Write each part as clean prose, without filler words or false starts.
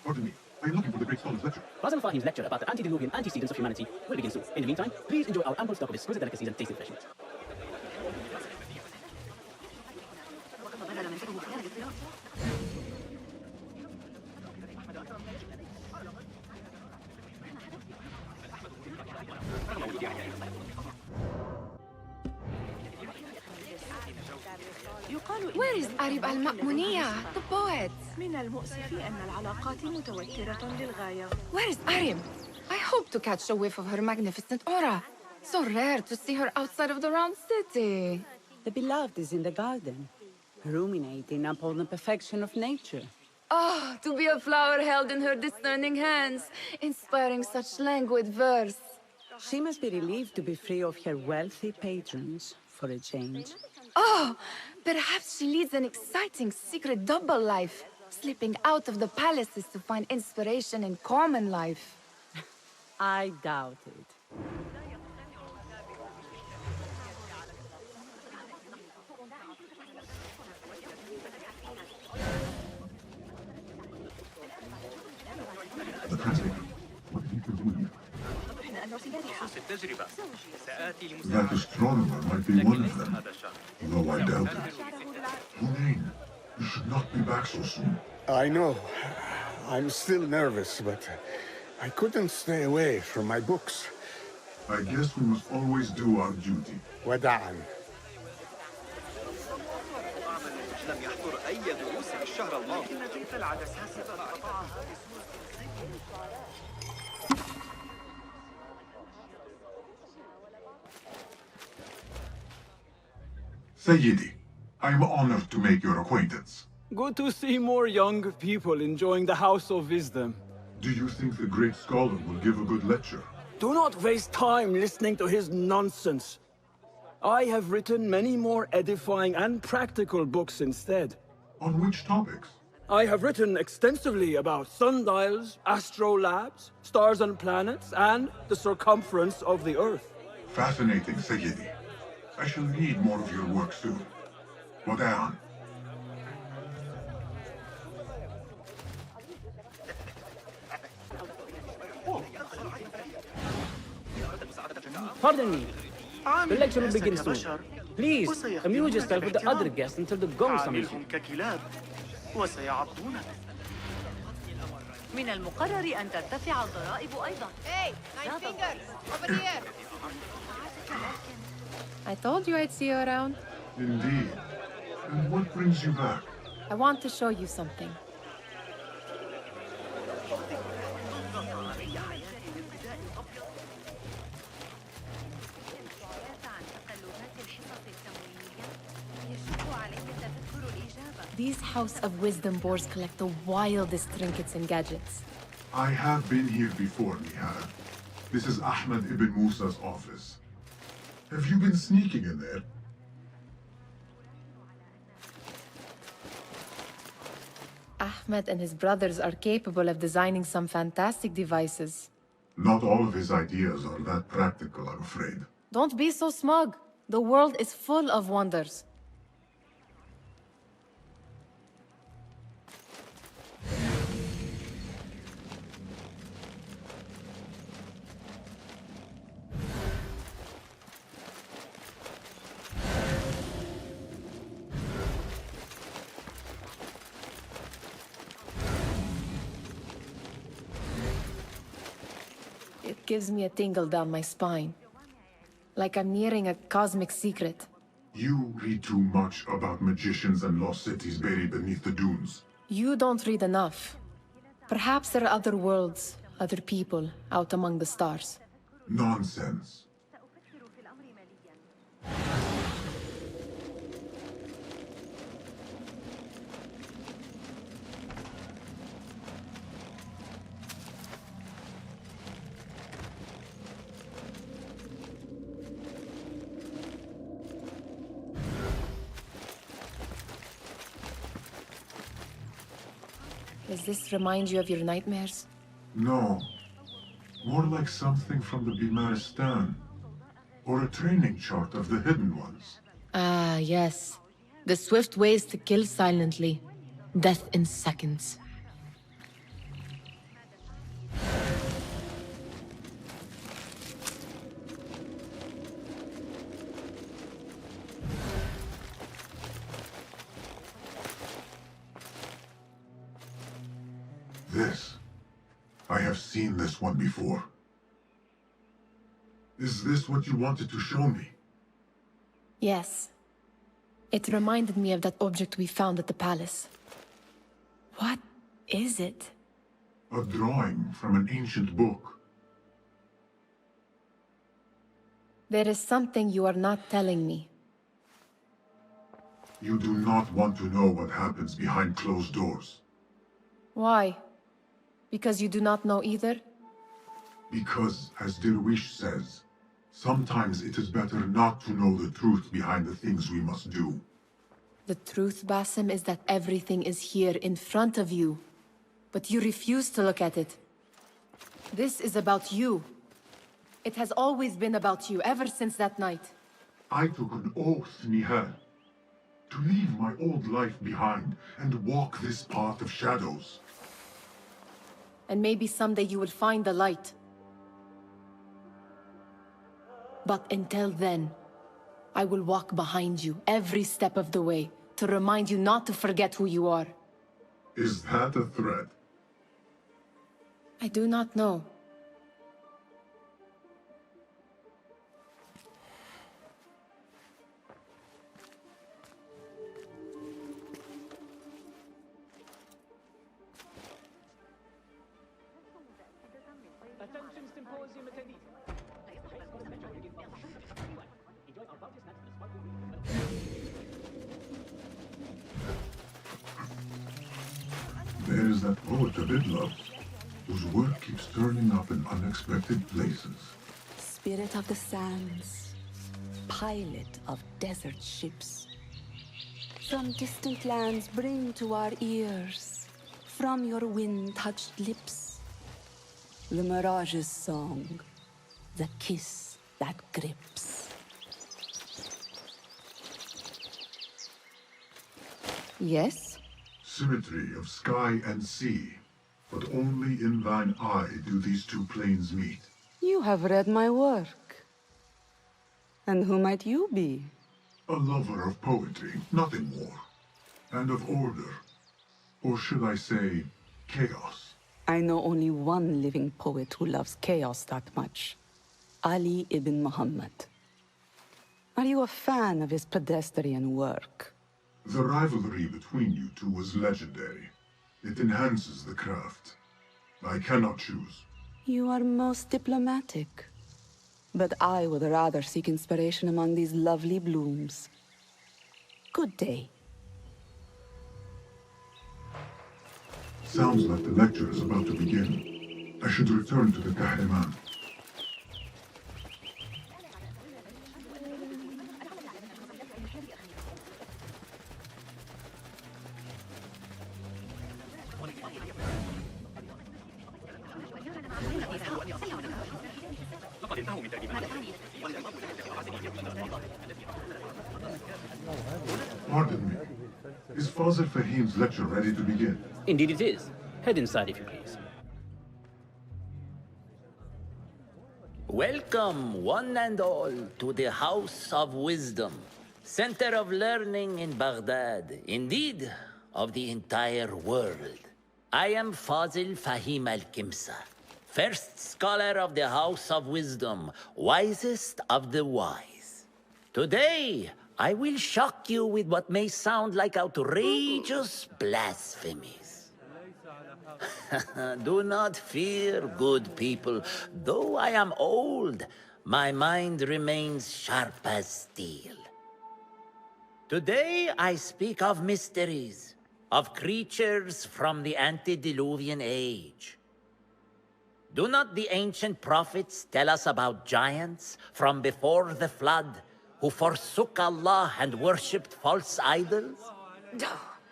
Pardon me. I am looking for the great scholar's lecture. Fazil Fahim's lecture about the antediluvian antecedents of humanity will begin soon. In the meantime, please enjoy our ample stock of exquisite delicacies and tasty refreshments. Where is Arib al-Ma'muniyah, the poet? من المؤسف أن العلاقات متوترة للغاية. Where is Arib? I hope to catch a whiff of her magnificent aura. So rare to see her outside of the round city. The beloved is in the garden, ruminating upon the perfection of nature. Oh, to be a flower held in her discerning hands, inspiring such languid verse. She must be relieved to be free of her wealthy patrons for a change. Oh, perhaps she leads an exciting secret double life, slipping out of the palaces to find inspiration in common life. I doubt it. The translator. What did he do here? That astronomer might be one of them, though I doubt it. Hunain, you should not be back so soon. I know. I'm still nervous, but I couldn't stay away from my books. I guess we must always do our duty. وداعا. Sayyidi, I am honored to make your acquaintance. Good to see more young people enjoying the House of Wisdom. Do you think the great scholar will give a good lecture? Do not waste time listening to his nonsense. I have written many more edifying and practical books instead. On which topics? I have written extensively about sundials, astrolabes, stars and planets, and the circumference of the Earth. Fascinating, Sayyidi. I shall need more of your work soon. Wada'an. Pardon me. The lecture will begin soon. Please, amuse yourself with the other guests until the gong summons you. من المقرر أن ترتفع الضرائب أيضا. Hey, 9 fingers, over here. I told you I'd see you around. Indeed. And what brings you back? I want to show you something. These House of Wisdom boards collect the wildest trinkets and gadgets. I have been here before, Nihad. This is Ahmed ibn Musa's office. Have you been sneaking in there? Ahmed and his brothers are capable of designing some fantastic devices. Not all of his ideas are that practical, I'm afraid. Don't be so smug. The world is full of wonders. It gives me a tingle down my spine. Like I'm nearing a cosmic secret. You read too much about magicians and lost cities buried beneath the dunes. You don't read enough. Perhaps there are other worlds, other people, out among the stars. Nonsense. Does this remind you of your nightmares? No. More like something from the Bimaristan. Or a training chart of the Hidden Ones. Ah, yes. The swift ways to kill silently. Death in seconds. This. I have seen this one before. Is this what you wanted to show me? Yes. It reminded me of that object we found at the palace. What is it? A drawing from an ancient book. There is something you are not telling me. You do not want to know what happens behind closed doors. Why? Because you do not know either? Because, as Dirwish says, sometimes it is better not to know the truth behind the things we must do. The truth, Basim, is that everything is here in front of you. But you refuse to look at it. This is about you. It has always been about you, ever since that night. I took an oath, Nihal, to leave my old life behind and walk this path of shadows. And maybe someday you will find the light. But until then, I will walk behind you every step of the way to remind you not to forget who you are. Is that a threat? I do not know. Attention Symposium attendees. There is that poet David loves, whose work keeps turning up in unexpected places. Spirit of the sands, pilot of desert ships. From distant lands bring to our ears, from your wind-touched lips, the Mirage's song, the kiss that grips. Yes? Symmetry of sky and sea, but only in thine eye do these two planes meet. You have read my work. And who might you be? A lover of poetry, nothing more. And of order. Or should I say, chaos. I know only one living poet who loves chaos that much. Ali ibn Muhammad. Are you a fan of his pedestrian work? The rivalry between you two was legendary. It enhances the craft. I cannot choose. You are most diplomatic. But I would rather seek inspiration among these lovely blooms. Good day. Sounds like the lecture is about to begin. I should return to the Kahraman. Pardon me. Is Fazil Fahim's lecture ready to begin? Indeed it is. Head inside if you please. Welcome, one and all, to the House of Wisdom, center of learning in Baghdad, indeed, of the entire world. I am Fazil Fahim al-Kimsa, first scholar of the House of Wisdom, wisest of the wise. Today, I will shock you with what may sound like outrageous blasphemies. Do not fear, good people. Though I am old, my mind remains sharp as steel. Today I speak of mysteries, of creatures from the antediluvian age. Do not the ancient prophets tell us about giants from before the flood who forsook Allah and worshipped false idols?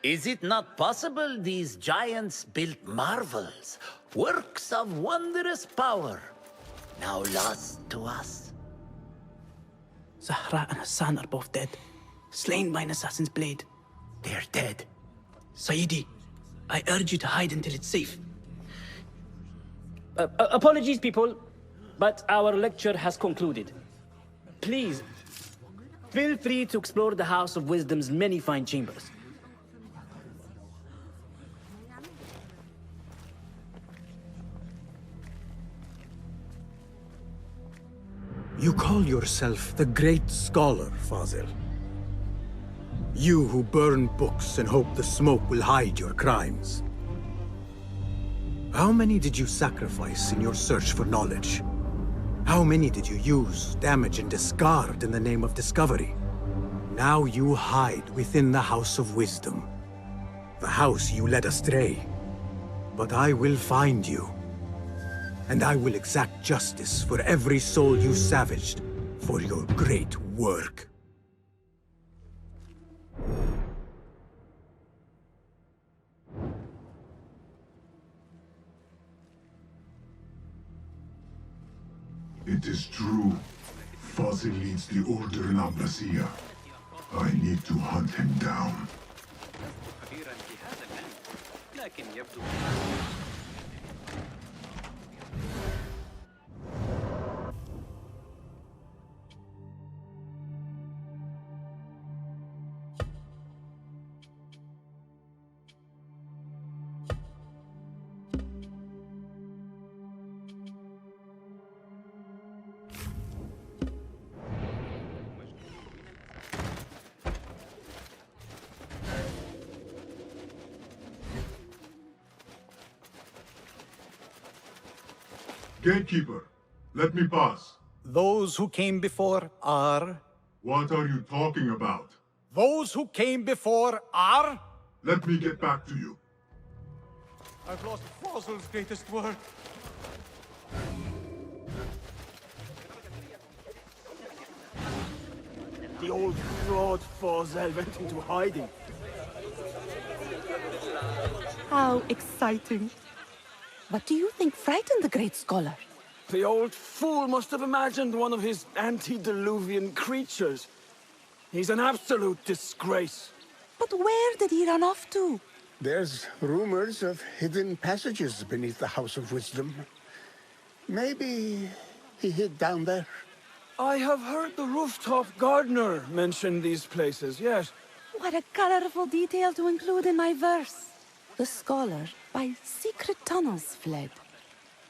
Is it not possible these giants built marvels, works of wondrous power, now lost to us? Zahra and Hassan are both dead, slain by an assassin's blade. They're dead. Sayyidi, I urge you to hide until it's safe. Apologies, people, but our lecture has concluded. Please, feel free to explore the House of Wisdom's many fine chambers. You call yourself the great scholar, Fazil. You who burn books and hope the smoke will hide your crimes. How many did you sacrifice in your search for knowledge? How many did you use, damage, and discard in the name of discovery? Now you hide within the House of Wisdom. The house you led astray. But I will find you. And I will exact justice for every soul you savaged for your great work. It is true. Fazil leads the Order in Abbasiyah. I need to hunt him down. Gatekeeper, let me pass. Those who came before are... What are you talking about? Those who came before are... Let me get back to you. I've lost Fazil's greatest work. The old fraud Fazil went into hiding. How exciting. What do you think frightened the great scholar? The old fool must have imagined one of his antediluvian creatures. He's an absolute disgrace. But where did he run off to? There's rumors of hidden passages beneath the House of Wisdom. Maybe he hid down there. I have heard the rooftop gardener mention these places, yes. What a colorful detail to include in my verse. The scholar by secret tunnels fled,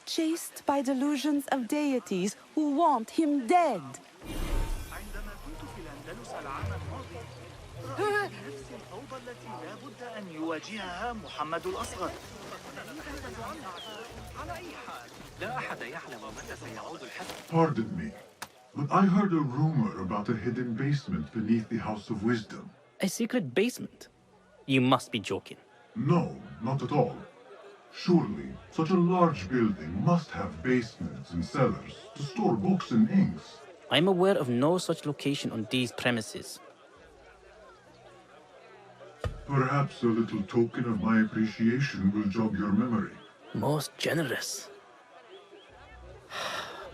chased by delusions of deities who want him dead. Pardon me, but I heard a rumor about a hidden basement beneath the House of Wisdom. A secret basement? You must be joking. No, not at all. Surely, such a large building must have basements and cellars to store books and inks. I'm aware of no such location on these premises. Perhaps a little token of my appreciation will jog your memory. Most generous.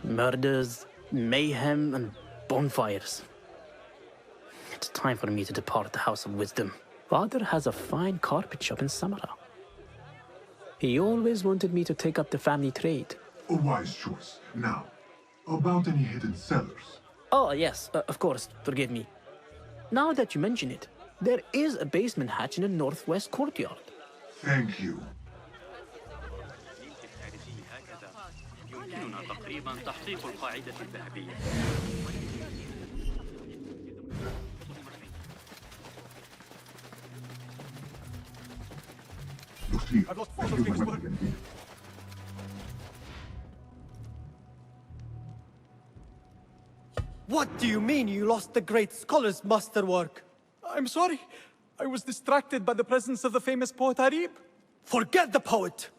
Murders, mayhem, and bonfires. It's time for me to depart the House of Wisdom. Father has a fine carpet shop in Samara. He always wanted me to take up the family trade. A wise choice. Now, about any hidden cellars? Oh, yes, of course, forgive me. Now that you mention it, there is a basement hatch in the northwest courtyard. Thank you. I've lost Fazil's greatest work. What do you mean you lost the great scholar's masterwork? I'm sorry. I was distracted by the presence of the famous poet Arib. Forget the poet!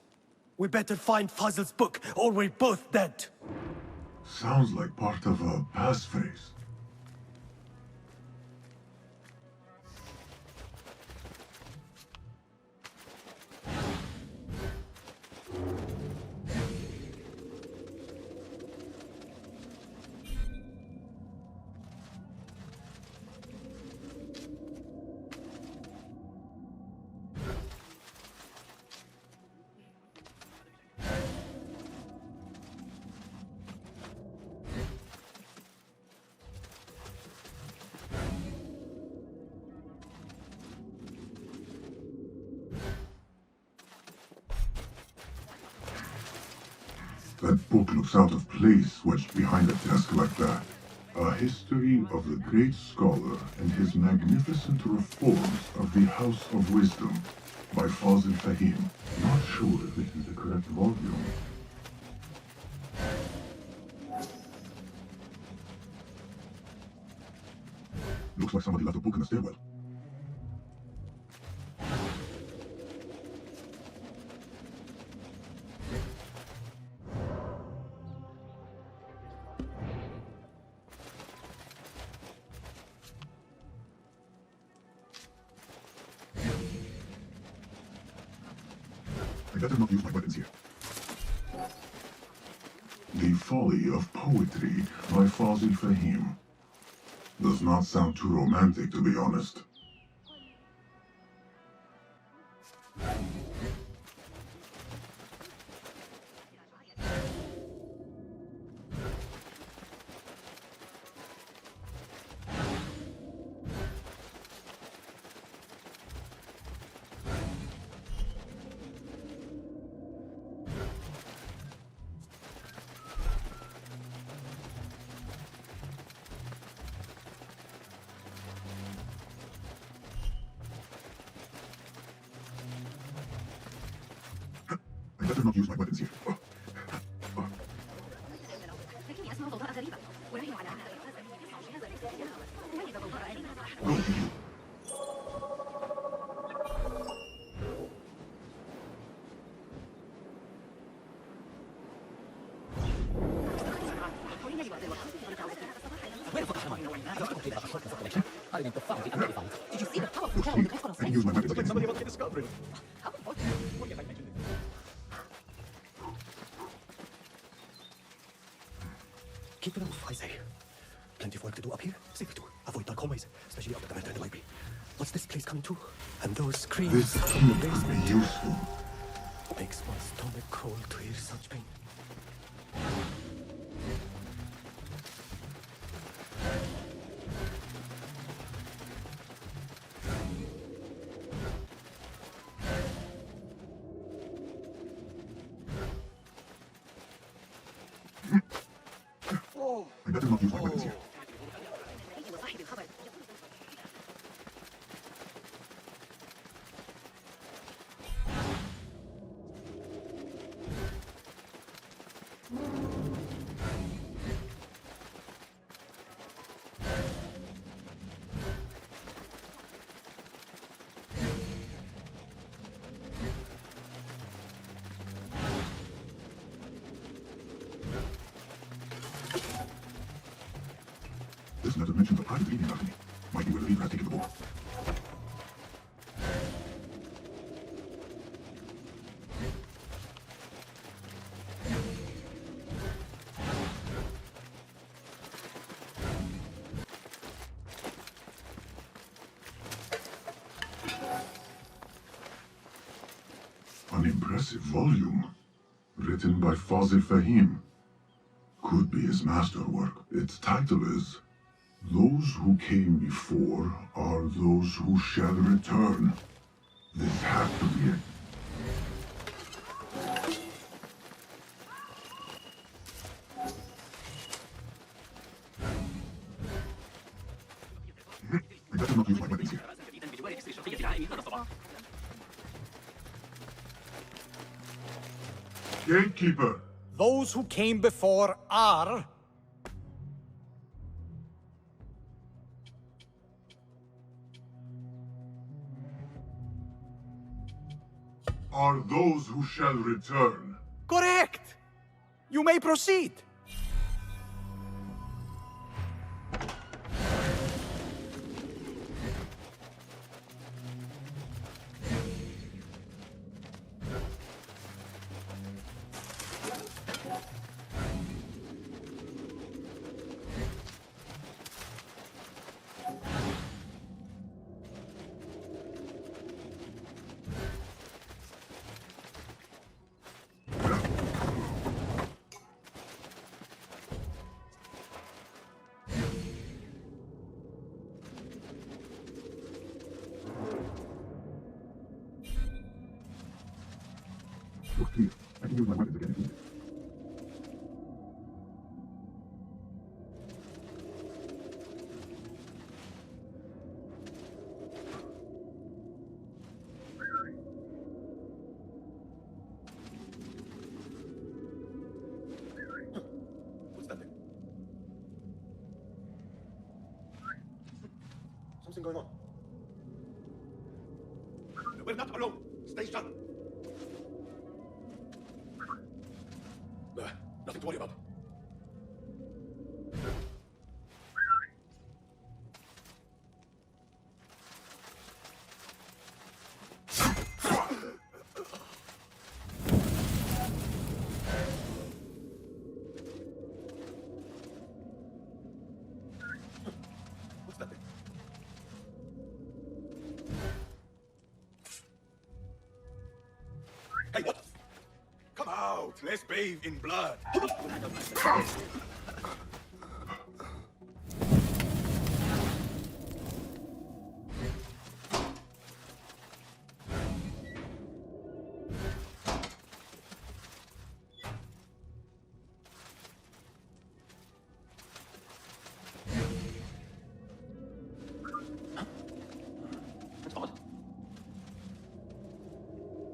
We better find Fazil's book, or we're both dead. Sounds like part of a passphrase. That book looks out of place wedged behind a desk like that. A history of the great scholar and his magnificent reforms of the House of Wisdom by Fazil Fahim. Not sure if this is the correct volume. Looks like somebody left a book in the stairwell. I better not use my weapons here. The Folly of Poetry by Fazil Fahim. Does not sound too romantic, to be honest. I better not use my weapons here. Go to you. Did you see the powerful I can use my weapons against Somebody about to get discovered. Keep it off, I say. Plenty of work to do up here. Safer to avoid dark hallways, especially up at the back of the library. What's this place coming to? And those screams. This key could be useful. Makes my stomach crawl to hear such pain. I better not use my weapons here. This letter mentions a private reading balcony. Might be where the leader has taken the book. An impressive volume, written by Fazil Fahim. Could be his masterwork. Its title is Those Who Came Before Are Those Who Shall Return. This has to be it. I better not use my weapons here. Gatekeeper! Those who came before are... Are those who shall return. Correct! You may proceed. Look clear. I can use my weapons again if needed. Something going on. We're not alone. Stay strong. Nothing to worry about. What's that thing? Hey, what? Come out! Let's bathe in blood!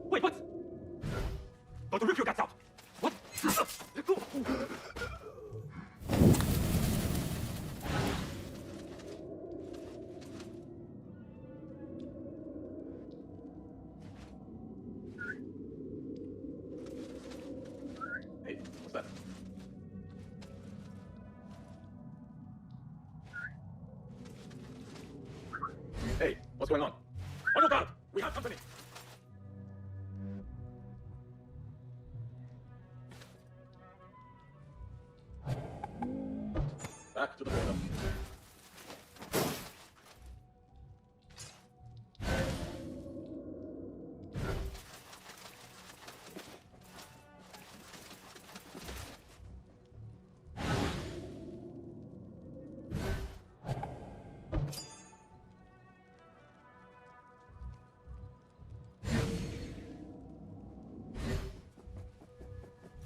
Wait, what? But the ripio gets out! What? Hey, what's that? Hey, what's going on? On your guard! We have company! Back to the border.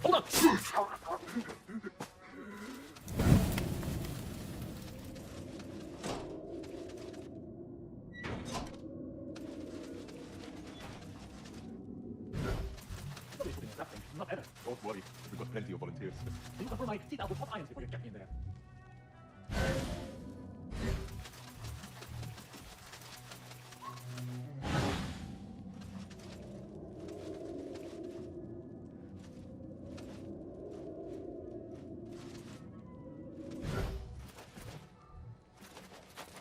Hold on! Not better. Don't worry, we've got plenty of volunteers. You can provide seat out with hot irons before you get me in there.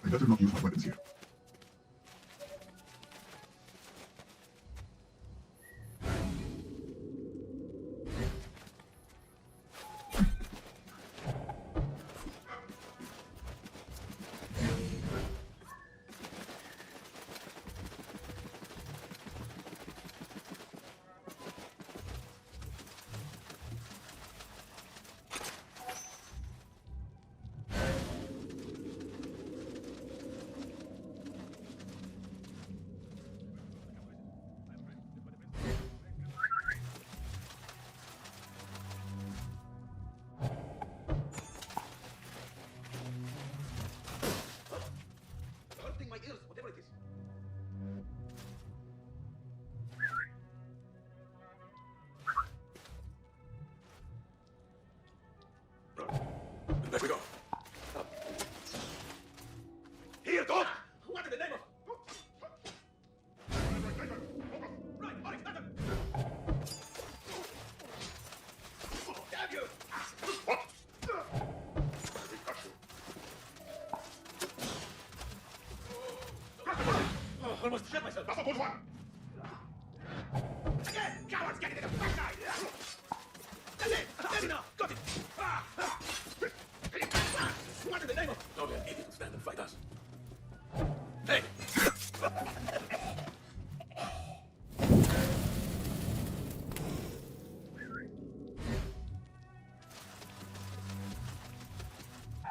I better not use my weapons here. Hurting my ears, whatever it is. There we go. Here, dog! What in the name of... Right, Onyx, stop him! Damn you! What? Almost shit myself. That's a good one. Again! Cowards getting in the backside! That's it! That's enough! Got it! What in the name of... Don't let idiots stand and fight us. Hey!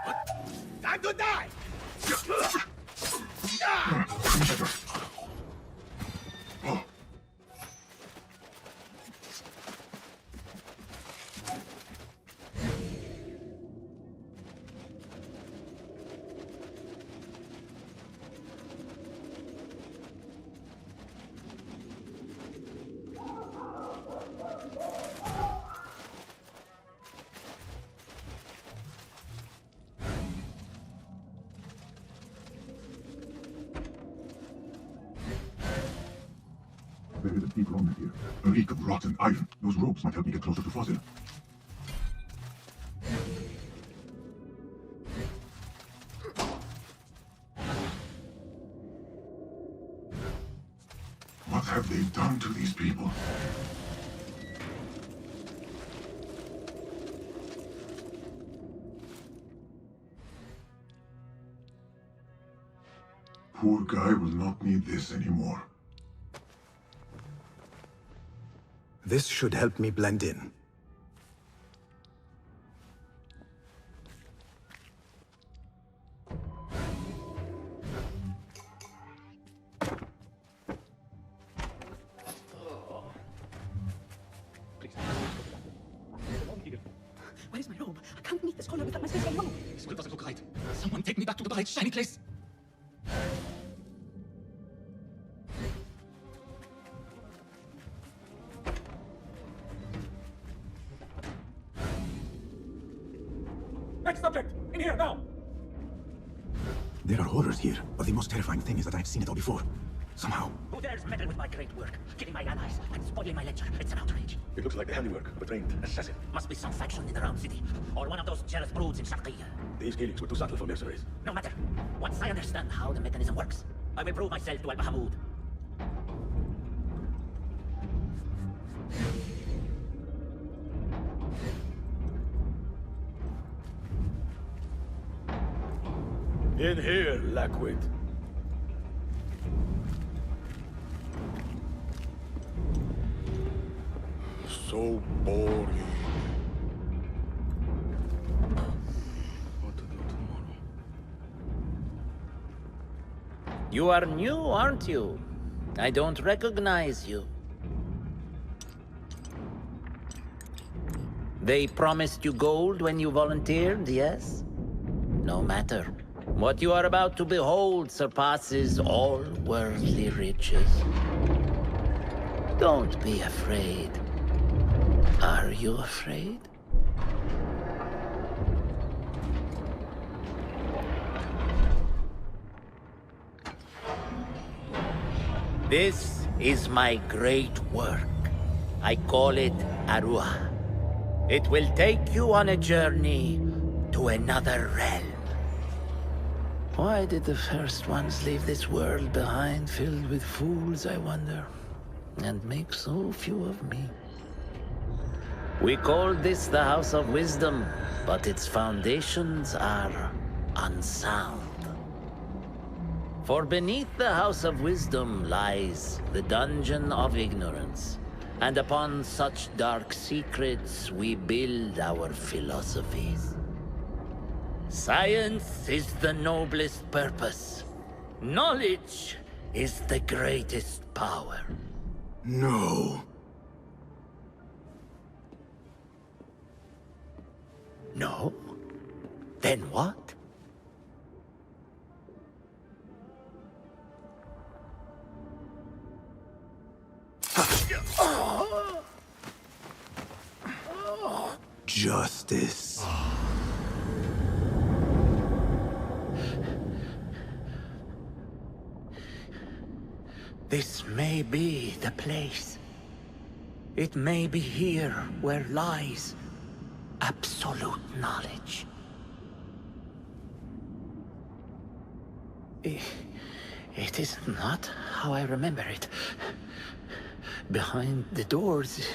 What? Time to die! There is a deep room here. A reek of rotten iron. Those ropes might help me get closer to Fazil. What have they done to these people? Poor guy will not need this anymore. This should help me blend in. Where is my robe? I can't meet the scholar without my special robe. This world doesn't look right. Someone take me back to the bright, shiny place. Next subject! In here, now! There are horrors here, but the most terrifying thing is that I've seen it all before. Somehow. Who dares meddle with my great work, killing my allies and spoiling my lecture? It's an outrage. It looks like the handiwork of a trained assassin. Must be some faction in the round city, or one of those jealous broods in Sharqiyya. These killings were too subtle for mercenaries. No matter. Once I understand how the mechanism works, I will prove myself to Al-Mahamud. In here, Lackwit. So boring. What to do tomorrow? You are new, aren't you? I don't recognize you. They promised you gold when you volunteered, yes? No matter. What you are about to behold surpasses all worldly riches. Don't be afraid. Are you afraid? This is my great work. I call it Arua. It will take you on a journey to another realm. Why did the first ones leave this world behind, filled with fools, I wonder, and make so few of me? We called this the House of Wisdom, but its foundations are unsound. For beneath the House of Wisdom lies the Dungeon of Ignorance, and upon such dark secrets we build our philosophies. Science is the noblest purpose. Knowledge is the greatest power. No. No? Then what? Justice. This may be the place. It may be here where lies absolute knowledge. It is not how I remember it. Behind the doors,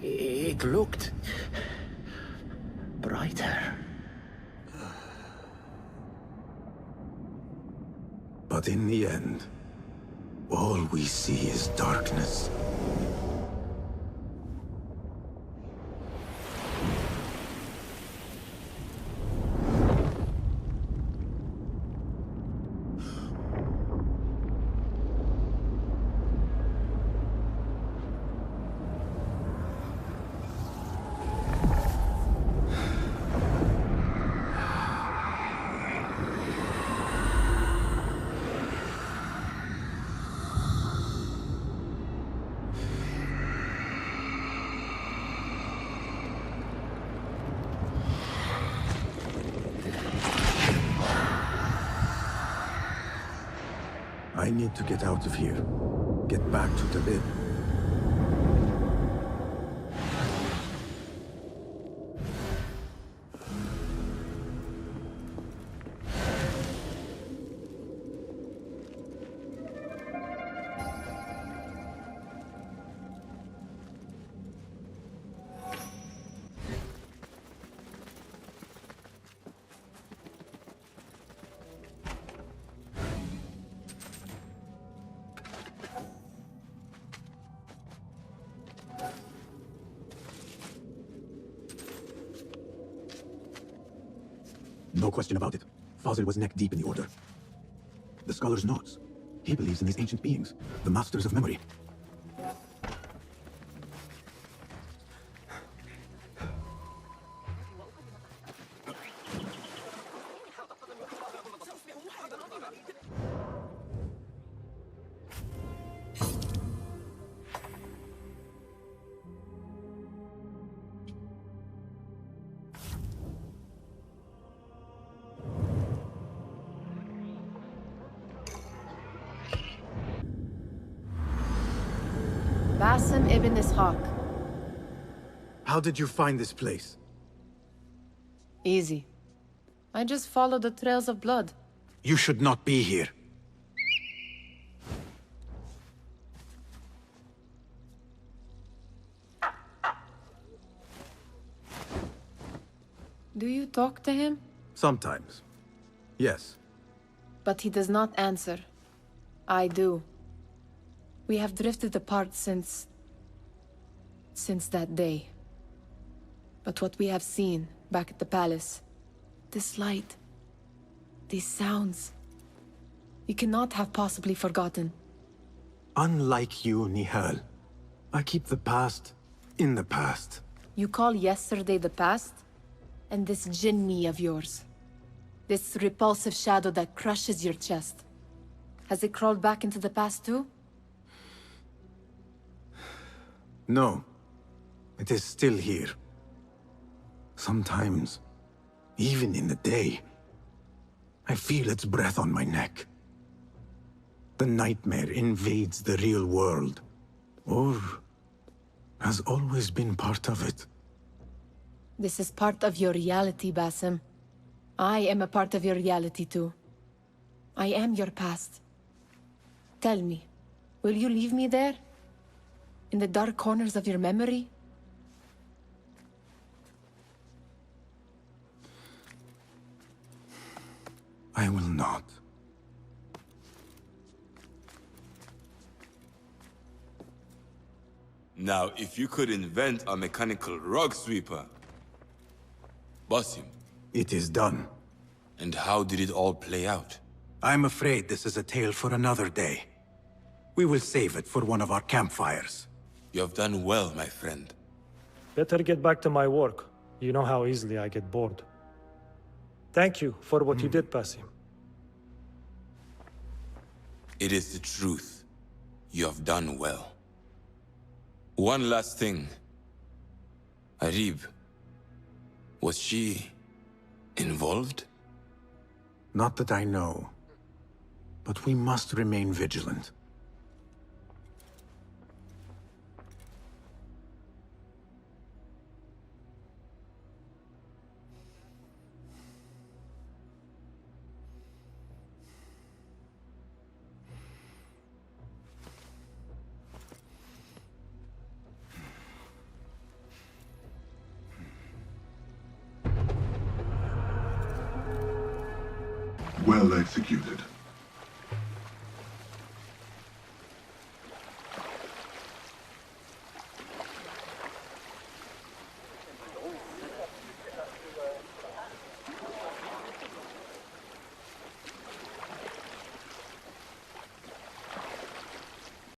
it looked brighter. But in the end, all we see is darkness. I need to get out of here. get back to the bed. No question about it. Fazil was neck deep in the Order. The scholar's notes. He believes in these ancient beings, the masters of memory. Basim ibn Ishaq. How did you find this place? Easy. I just followed the trails of blood. You should not be here. Do you talk to him? Sometimes. Yes. But he does not answer. I do. We have drifted apart since that day. But what we have seen back at the palace, this light, these sounds, you cannot have possibly forgotten. Unlike you, Nihal, I keep the past in the past. You call yesterday the past? And this jinni of yours, this repulsive shadow that crushes your chest, has it crawled back into the past too? No. It is still here. Sometimes, even in the day, I feel its breath on my neck. The nightmare invades the real world, or has always been part of it. This is part of your reality, Basim. I am a part of your reality too. I am your past. Tell me, will you leave me there? In the dark corners of your memory? I will not. Now, if you could invent a mechanical rug sweeper... Basim. It is done. And how did it all play out? I'm afraid this is a tale for another day. We will save it for one of our campfires. You have done well, my friend. Better get back to my work. You know how easily I get bored. Thank you for what you did, Basim. It is the truth. You have done well. One last thing. Arib, was she involved? Not that I know. But we must remain vigilant. Well executed.